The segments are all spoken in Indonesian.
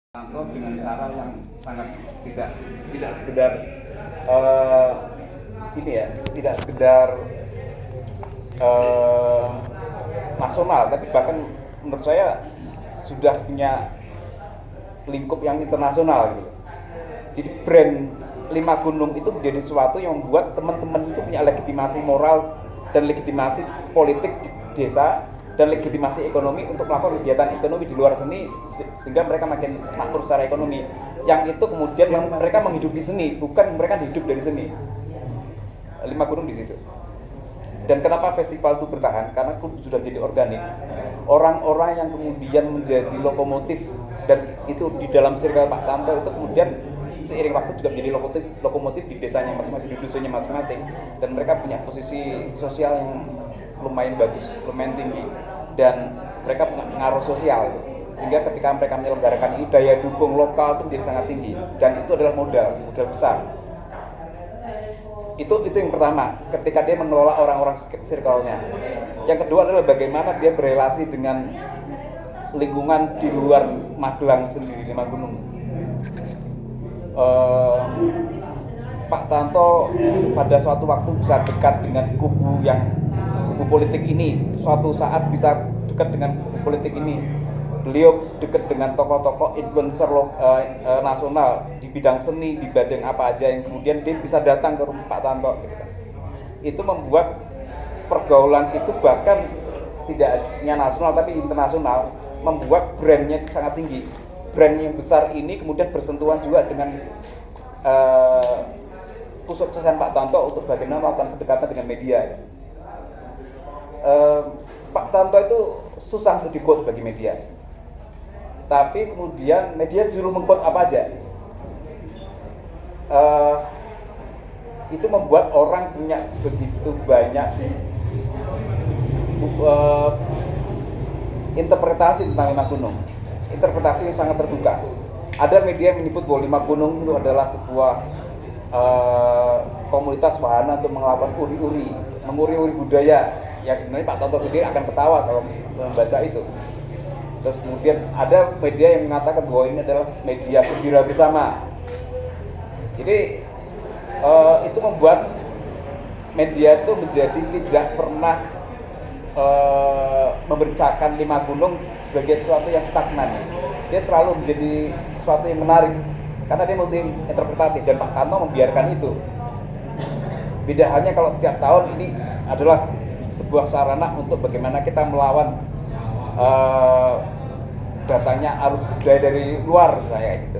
atau dengan cara yang sangat tidak sekedar tidak sekedar nasional, tapi bahkan menurut saya sudah punya lingkup yang internasional gitu. Jadi brand Lima Gunung itu menjadi sesuatu yang membuat teman-teman itu punya legitimasi moral dan legitimasi politik di desa dan legitimasi ekonomi untuk melakukan kegiatan ekonomi di luar seni, sehingga mereka makin makmur secara ekonomi. Yang itu kemudian yang mereka menghidupi seni, bukan mereka hidup dari seni. Lima Gunung di situ. Dan kenapa festival itu bertahan? Karena sudah jadi organik. Orang-orang yang kemudian menjadi lokomotif, dan itu di dalam circle Pak Tanto itu kemudian seiring waktu juga menjadi lokomotif di desanya masing-masing, di dusunnya masing-masing, dan mereka punya posisi sosial yang lumayan bagus, lumayan tinggi, dan mereka punya pengaruh sosial itu. Sehingga ketika mereka menyelenggarakan ini, daya dukung lokal itu menjadi sangat tinggi, dan itu adalah modal besar. Itu yang pertama, ketika dia mengelola orang-orang circle-nya. Yang kedua adalah bagaimana dia berrelasi dengan lingkungan di luar Magelang sendiri, Lima Gunung. Pak Tanto pada suatu waktu bisa dekat dengan kubu politik ini, suatu saat bisa dekat dengan kubu politik ini. Beliau dekat dengan tokoh-tokoh influencer nasional di bidang seni, di bidang apa aja, yang kemudian dia bisa datang ke rumah Pak Tanto gitu kan. Itu membuat pergaulan itu bahkan tidak hanya nasional tapi internasional, membuat brandnya sangat tinggi. Brand yang besar ini kemudian bersentuhan juga dengan kesuksesan Pak Tanto untuk bagaimana melakukan kedekatan dengan media. Pak Tanto itu susah untuk di-quote bagi media, tapi kemudian media disuruh meng-quote apa aja. Itu membuat orang punya begitu banyak interpretasi tentang Lima Gunung. Interpretasi yang sangat terbuka. Ada media menyebut bahwa Lima Gunung itu adalah sebuah komunitas wahana untuk melakukan menguri-uri budaya, yang sebenarnya Pak Tanto sendiri akan ketawa kalau membaca itu. Terus kemudian ada media yang mengatakan bahwa ini adalah media gembira bersama. Jadi itu membuat media itu menjadi tidak pernah memberitakan Lima Gunung sebagai sesuatu yang stagnan. Dia selalu menjadi sesuatu yang menarik karena dia multi-interpretatif, dan Pak Tanto membiarkan itu. Beda halnya kalau setiap tahun ini adalah sebuah sarana untuk bagaimana kita melawan datangnya arus budaya dari luar saya gitu.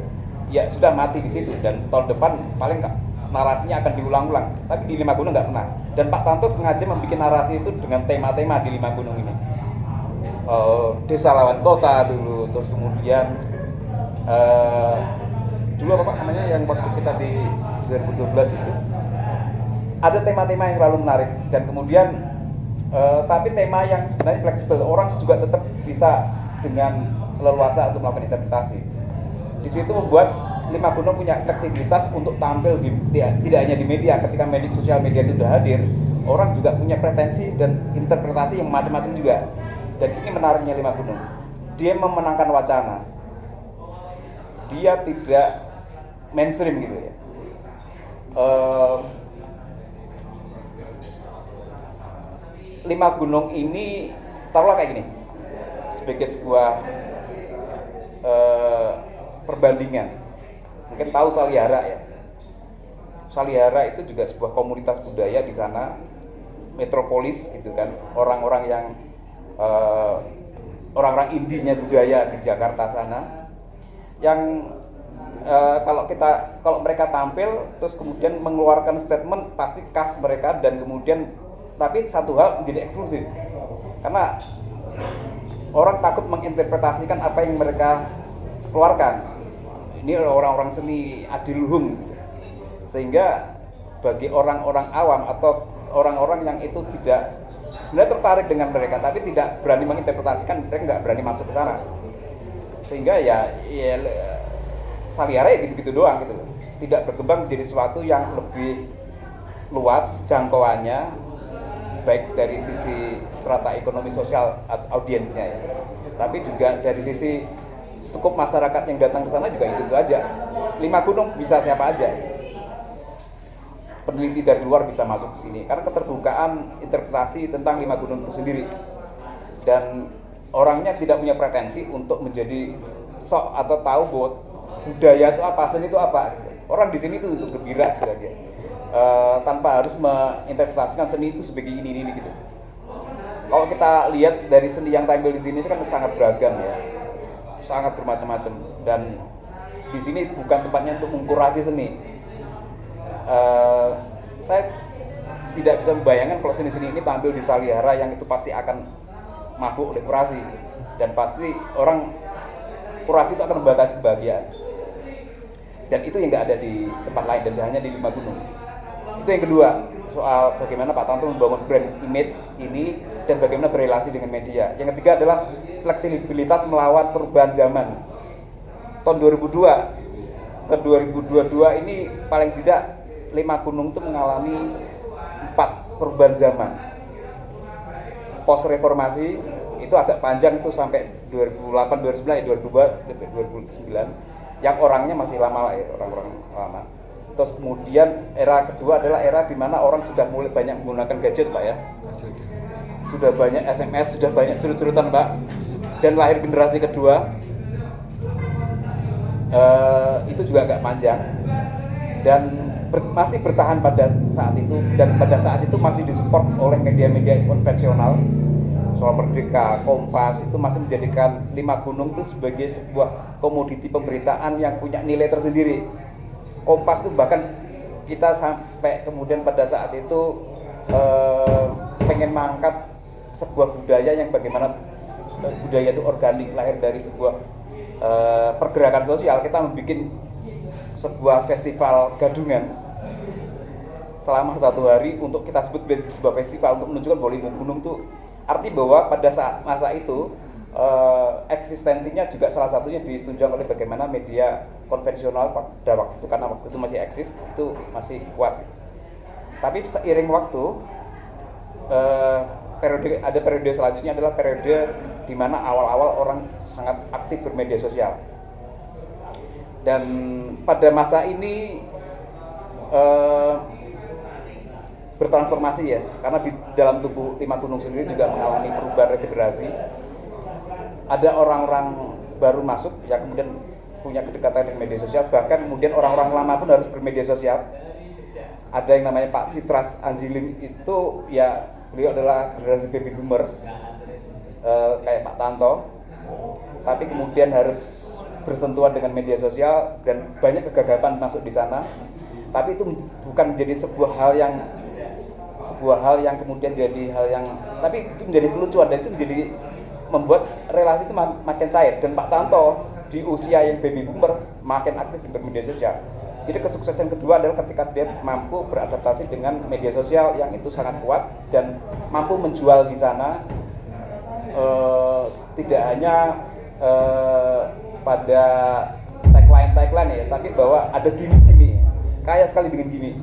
Ya sudah mati di situ, dan tahun depan paling narasinya akan diulang-ulang. Tapi di Lima Gunung nggak pernah. Dan Pak Tanto sengaja membuat narasi itu dengan tema-tema di Lima Gunung ini. Desa lawan kota dulu, terus kemudian dulu apa namanya yang waktu kita di 2012 itu ada tema-tema yang selalu menarik, dan kemudian tapi tema yang sebenarnya fleksibel, orang juga tetap bisa dengan leluasa untuk melakukan interpretasi. Di situ membuat Lima Gunung punya fleksibilitas untuk tampil tidak hanya di media. Ketika sosial media itu sudah hadir, orang juga punya pretensi dan interpretasi yang macam-macam juga. Dan ini menariknya Lima Gunung. Dia memenangkan wacana. Dia tidak mainstream gitu ya. Lima Gunung ini taruhlah kayak gini, sebagai sebuah perbandingan. Mungkin tahu Salihara ya. Salihara itu juga sebuah komunitas budaya di sana, metropolis gitu kan. Orang-orang yang orang-orang indinya budaya di Jakarta sana, yang kalau mereka tampil terus kemudian mengeluarkan statement pasti khas mereka, dan kemudian tapi satu hal menjadi eksklusif karena orang takut menginterpretasikan apa yang mereka keluarkan. Ini orang-orang seni adiluhung, sehingga bagi orang-orang awam atau orang-orang yang itu tidak sebenarnya tertarik dengan mereka tapi tidak berani menginterpretasikan, mereka nggak berani masuk ke sana, sehingga ya Salihara ya gitu-gitu doang gitu, tidak berkembang menjadi sesuatu yang lebih luas jangkauannya, baik dari sisi strata ekonomi sosial audiensnya ya, tapi juga dari sisi skup masyarakat yang datang ke sana juga itu aja. 5 gunung bisa siapa aja. Peneliti dari luar bisa masuk ke sini karena keterbukaan interpretasi tentang 5 gunung itu sendiri. Dan orangnya tidak punya pretensi untuk menjadi sok atau tahu bahwa budaya itu apa, seni itu apa. Orang di sini itu untuk gembira gitu aja. Tanpa harus menginterpretasikan seni itu sebagai ini gitu. Kalau kita lihat dari seni yang tampil di sini itu kan sangat beragam ya, sangat bermacam-macam, dan di sini bukan tempatnya untuk mengkurasi seni. Saya tidak bisa membayangkan kalau seni-seni ini tampil di Salihara yang itu pasti akan mabuk oleh kurasi, dan pasti orang kurasi itu akan membatasi kebahagiaan. Dan itu yang nggak ada di tempat lain dan hanya di 5 gunung. Itu yang kedua, soal bagaimana Pak Tanto membangun brand image ini dan bagaimana berrelasi dengan media. Yang ketiga adalah fleksibilitas melawan perubahan zaman. Tahun 2002 ke 2022 ini paling tidak 5 gunung itu mengalami 4 perubahan zaman. Pos reformasi itu agak panjang, itu sampai 2008, 2009, 2009 yang orangnya masih lama lah ya, orang-orang lama. Terus kemudian era kedua adalah era di mana orang sudah mulai banyak menggunakan gadget Pak ya. Sudah banyak SMS, sudah banyak cerut-cerutan Pak. Dan lahir generasi kedua, itu juga agak panjang dan masih bertahan pada saat itu, dan pada saat itu masih disupport oleh media-media konvensional. Soal Merdeka, Kompas itu masih menjadikan 5 gunung itu sebagai sebuah komoditi pemberitaan yang punya nilai tersendiri. Kompas itu bahkan kita sampai kemudian pada saat itu pengen mengangkat sebuah budaya yang bagaimana budaya itu organik, lahir dari sebuah pergerakan sosial. Kita membuat sebuah festival gadungan selama 1 hari untuk kita sebut sebuah festival untuk menunjukkan bahwa 5 gunung itu arti bahwa pada saat masa itu eksistensinya juga salah satunya ditunjang oleh bagaimana media konvensional pada waktu itu, karena waktu itu masih eksis, itu masih kuat. Tapi seiring waktu, periode selanjutnya adalah periode di mana awal-awal orang sangat aktif bermedia sosial. Dan pada masa ini bertransformasi ya, karena di dalam tubuh 5 gunung sendiri juga mengalami perubahan regenerasi. Ada orang-orang baru masuk yang kemudian punya kedekatan dengan media sosial, bahkan kemudian orang-orang lama pun harus bermedia sosial. Ada yang namanya Pak Citras Anjiling, itu ya beliau adalah generasi baby boomers kayak Pak Tanto, tapi kemudian harus bersentuhan dengan media sosial dan banyak kegagapan masuk di sana. Tapi itu bukan menjadi sebuah hal yang kemudian jadi hal yang, tapi itu menjadi kelucuan, dan itu menjadi membuat relasi itu makin cair. Dan Pak Tanto di usia yang baby boomers makin aktif di media sosial. Jadi kesuksesan kedua adalah ketika dia mampu beradaptasi dengan media sosial yang itu sangat kuat dan mampu menjual di sana, tidak hanya pada tagline ya, tapi bahwa ada gimmick. Kaya sekali dengan gimmick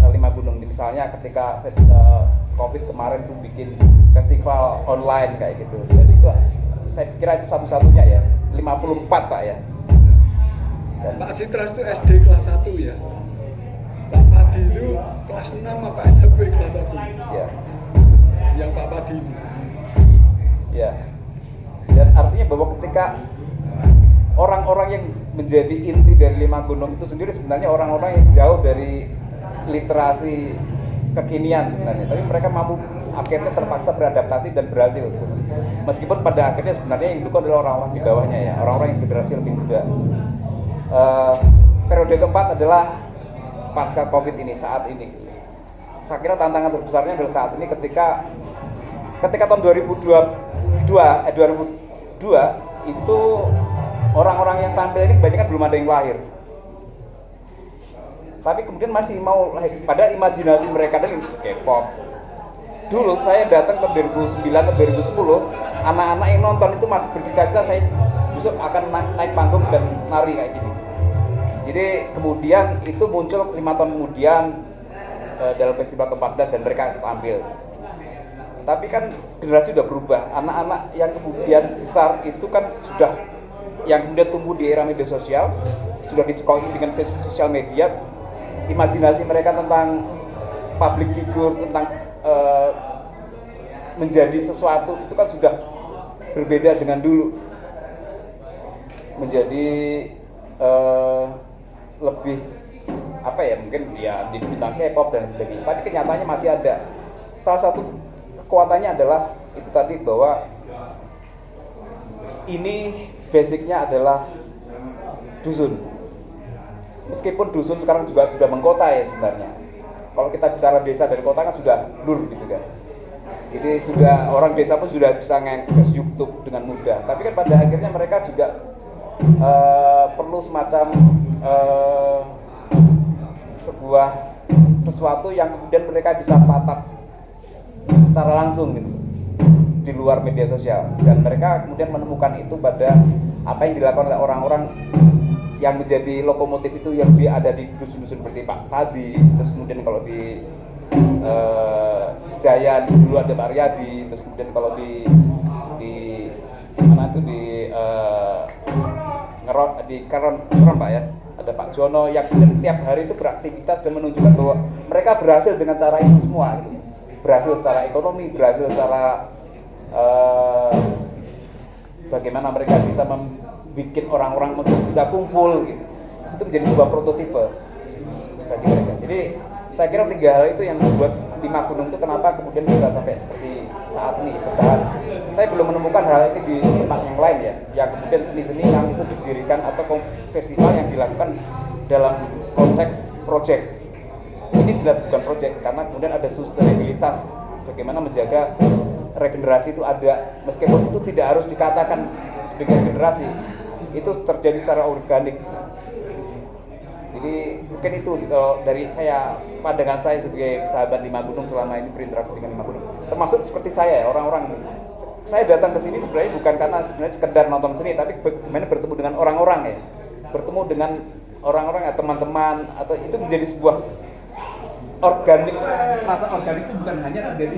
5 gunung. Misalnya ketika COVID kemarin tuh bikin festival online kayak gitu. Jadi itu saya kira itu satu-satunya ya. 54 Pak ya. Dan Pak Citras itu SD kelas 1 ya. Pak Padi itu kelas 6 apa SMP kelas 1? Ya. Yang Pak Padi ini. Ya. Dan artinya bahwa ketika orang-orang yang menjadi inti dari 5 gunung itu sendiri sebenarnya orang-orang yang jauh dari literasi kekinian sebenarnya, tapi mereka mampu akhirnya terpaksa beradaptasi dan berhasil. Meskipun pada akhirnya sebenarnya yang didukung adalah orang-orang di bawahnya ya, orang-orang yang generasi lebih muda. Periode keempat adalah pasca COVID ini, saat ini. Saya kira tantangan terbesarnya adalah saat ini ketika tahun 2002 itu orang-orang yang tampil ini kebanyakan belum ada yang lahir. Tapi kemudian masih mau lahir, padahal imajinasi mereka dari K-pop. Dulu saya datang ke 2009 ke 2010, anak-anak yang nonton itu masih bercita-cita saya besok akan naik panggung dan nari kayak gini. Jadi kemudian itu muncul 5 tahun kemudian dalam festival ke-14 dan mereka tampil. Tapi kan generasi sudah berubah, anak-anak yang kemudian besar itu kan sudah yang kemudian tumbuh di era media sosial, sudah dicekoki dengan sosial media, imajinasi mereka tentang public figure, tentang menjadi sesuatu itu kan sudah berbeda dengan dulu, menjadi lebih apa ya, mungkin ya di bidang K-pop dan sebagainya. Tapi kenyataannya masih ada. Salah satu kekuatannya adalah itu tadi, bahwa ini basicnya adalah dusun. Meskipun dusun sekarang juga sudah mengkota ya sebenarnya. Kalau kita bicara desa dari kota kan sudah blur gitu kan. Jadi sudah orang desa pun sudah bisa mengakses YouTube dengan mudah. Tapi kan pada akhirnya mereka juga perlu semacam sebuah sesuatu yang kemudian mereka bisa tatap secara langsung gitu, di luar media sosial, dan mereka kemudian menemukan itu pada apa yang dilakukan oleh orang-orang yang menjadi lokomotif itu, yang dia ada di dusun-dusun seperti Pak Padi, terus kemudian kalau di Jaya dulu ada Pak Riyadi, terus kemudian kalau di mana itu di Keron Pak ya, ada Pak Jono yang kemudian tiap hari itu beraktivitas dan menunjukkan bahwa mereka berhasil dengan cara itu semua gitu. Berhasil secara ekonomi, berhasil secara bagaimana mereka bisa membuat orang-orang untuk bisa kumpul gitu. Itu menjadi sebuah prototipe bagi mereka. Jadi saya kira 3 hal itu yang membuat 5 gunung itu kenapa kemudian bisa sampai seperti saat ini bertahan. Saya belum menemukan hal ini di tempat yang lain ya, yang kemudian seni-seni yang itu didirikan atau festival yang dilakukan dalam konteks project. Ini jelas bukan project, karena kemudian ada sustainabilitas, bagaimana menjaga regenerasi itu ada, meskipun itu tidak harus dikatakan sebagai regenerasi, itu terjadi secara organik. Jadi mungkin itu dari saya, pandangan saya sebagai sahabat 5 gunung selama ini berinteraksi dengan 5 gunung, termasuk seperti saya ya, orang-orang. Saya datang ke sini sebenarnya bukan karena sebenarnya sekedar nonton seni, tapi bagaimana bertemu dengan orang-orang ya, bertemu dengan orang-orang ya, teman-teman, atau itu menjadi sebuah organik. Masa organik itu bukan hanya terjadi